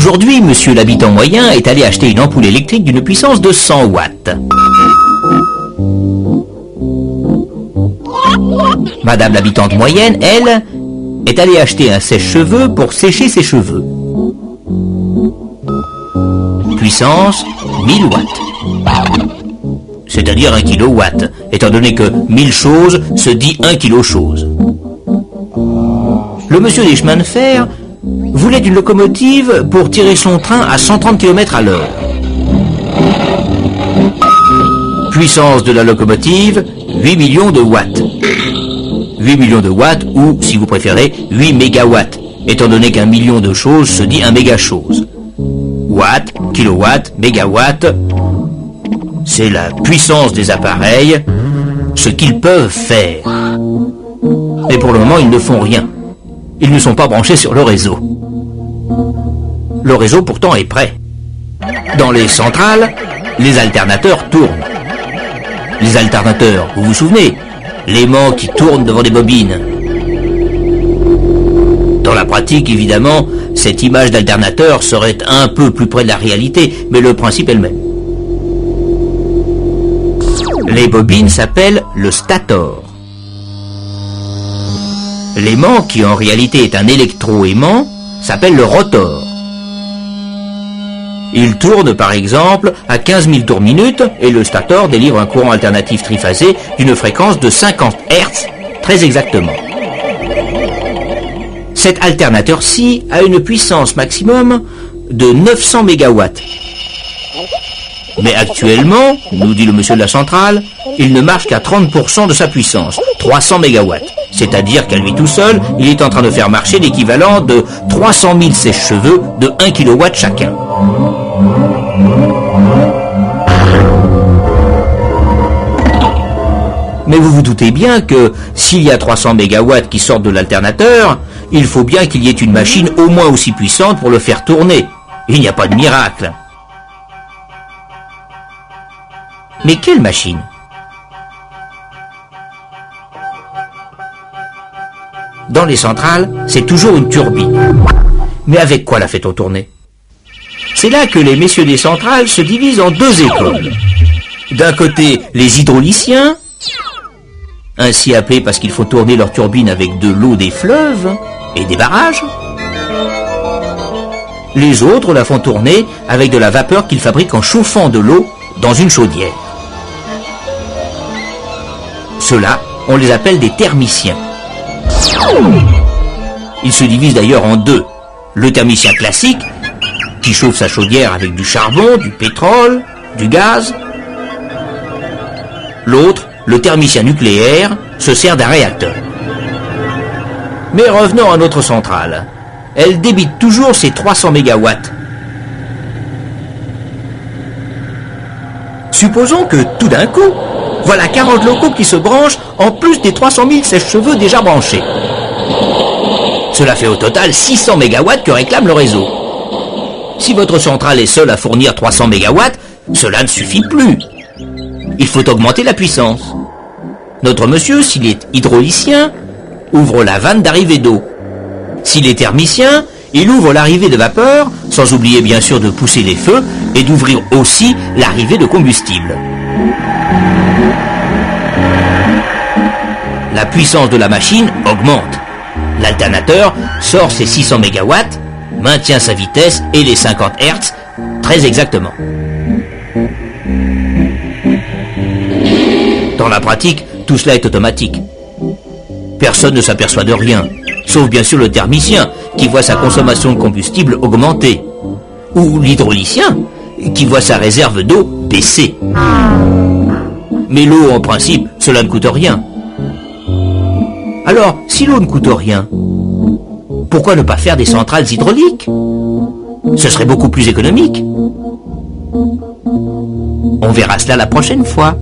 Aujourd'hui, monsieur l'habitant moyen est allé acheter une ampoule électrique d'une puissance de 100 watts. Madame l'habitante moyenne, elle, est allée acheter un sèche-cheveux pour sécher ses cheveux. Puissance 1000 watts. C'est-à-dire 1 kilowatt, étant donné que 1000 choses se dit 1 kilo chose. Le monsieur des chemins de fer voulait une locomotive pour tirer son train à 130 km à l'heure. Puissance de la locomotive, 8 millions de watts. 8 millions de watts ou, si vous préférez, 8 mégawatts, étant donné qu'un million de choses se dit un méga-chose. Watt, kilowatt, mégawatt, c'est la puissance des appareils, ce qu'ils peuvent faire. Mais pour le moment, ils ne font rien. Ils ne sont pas branchés sur le réseau. Le réseau pourtant est prêt. Dans les centrales, les alternateurs tournent. Les alternateurs, vous vous souvenez, l'aimant qui tourne devant des bobines. Dans la pratique, évidemment, cette image d'alternateur serait un peu plus près de la réalité, mais le principe est le même. Les bobines s'appellent le stator. L'aimant, qui en réalité est un électro-aimant, s'appelle le rotor. Il tourne par exemple à 15 000 tours minute et le stator délivre un courant alternatif triphasé d'une fréquence de 50 Hz, très exactement. Cet alternateur-ci a une puissance maximum de 900 MW. Mais actuellement, nous dit le monsieur de la centrale, il ne marche qu'à 30% de sa puissance, 300 MW. C'est-à-dire qu'à lui tout seul, il est en train de faire marcher l'équivalent de 300 000 sèche-cheveux de 1 kW chacun. Mais vous vous doutez bien que s'il y a 300 MW qui sortent de l'alternateur, il faut bien qu'il y ait une machine au moins aussi puissante pour le faire tourner. Il n'y a pas de miracle. Mais quelle machine ? Dans les centrales, c'est toujours une turbine. Mais avec quoi la fait-on tourner ? C'est là que les messieurs des centrales se divisent en deux écoles. D'un côté, les hydrauliciens, ainsi appelés parce qu'il faut tourner leur turbine avec de l'eau des fleuves et des barrages. Les autres la font tourner avec de la vapeur qu'ils fabriquent en chauffant de l'eau dans une chaudière. Ceux-là, on les appelle des thermiciens. Ils se divisent d'ailleurs en deux. Le thermicien classique, qui chauffe sa chaudière avec du charbon, du pétrole, du gaz. L'autre, le thermicien nucléaire, se sert d'un réacteur. Mais revenons à notre centrale. Elle débite toujours ses 300 MW. Supposons que tout d'un coup, voilà 40 locaux qui se branchent en plus des 300 000 sèche-cheveux déjà branchés. Cela fait au total 600 MW que réclame le réseau. Si votre centrale est seule à fournir 300 MW, cela ne suffit plus. Il faut augmenter la puissance. Notre monsieur, s'il est hydraulicien, ouvre la vanne d'arrivée d'eau. S'il est thermicien, il ouvre l'arrivée de vapeur, sans oublier bien sûr de pousser les feux et d'ouvrir aussi l'arrivée de combustible. La puissance de la machine augmente. L'alternateur sort ses 600 MW, maintient sa vitesse et les 50 Hz très exactement. Dans la pratique, tout cela est automatique. Personne ne s'aperçoit de rien, sauf bien sûr le thermicien, qui voit sa consommation de combustible augmenter, ou l'hydraulicien, qui voit sa réserve d'eau baisser. Mais l'eau, en principe, cela ne coûte rien. Alors, si l'eau ne coûte rien, pourquoi ne pas faire des centrales hydrauliques ? Ce serait beaucoup plus économique. On verra cela la prochaine fois.